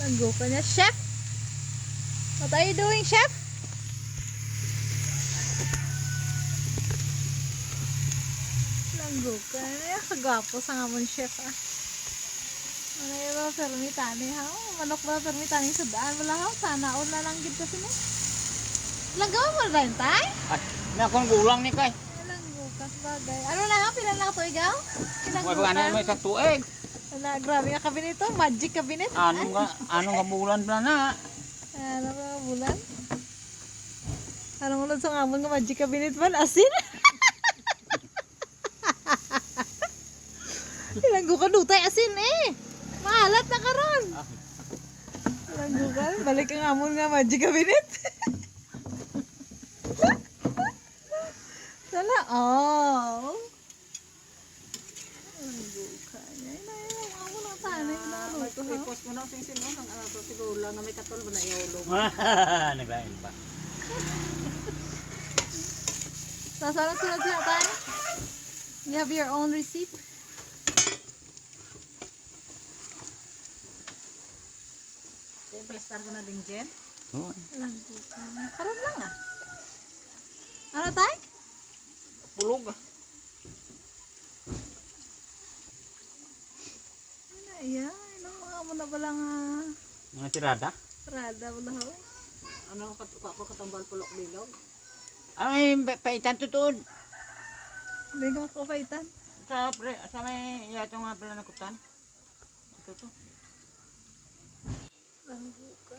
Langgo ka niya. Chef? What are you doing, chef? Langgo ka niya. Kagwapo sa nga mong chef ah. Ano yung ba permitani ha? Manok ba permitani sa daan? Wala ha? Sana all na lang gid kasi mo. Langgo mo rin tay? Ay, na akong gulang ni kay. Langgo ka bagay. Ano na ha? Pila na to igaw? May pagana may sa tuig. Wala, grabe nga kabinet to. Magic kabinet. Ano nga bulan pa na. Ano ba bulan? Parang ulan sa ngamon nga magic cabinet man. Asin? Ilanggo ka dutay asin eh. Maalat na karon. Ilanggo ka. Balik ang ngamon nga magic cabinet. Sala. Oh. Ilanggo ka. Yan na yun. Ang ngamon ang tanay na. Ipos mo na sing sino ang ano to siguro lang na may katol ba na iulog. Naglain pa. Saan sunod siya tayo? You have your own receipt? Siyempre start ko na din dyan. Oh. Langgo ka. Karon lang ah. Ano tayo? Pulog. Ano yan? Anong mga mo na pala nga Mga tirada. rada mo na ho? Ano ko katambal pulok bilog. Ay, paitan tutuod. Hindi ko makapaitan. Sa may yato nga pala nakutan. Ito to. Langgo ka.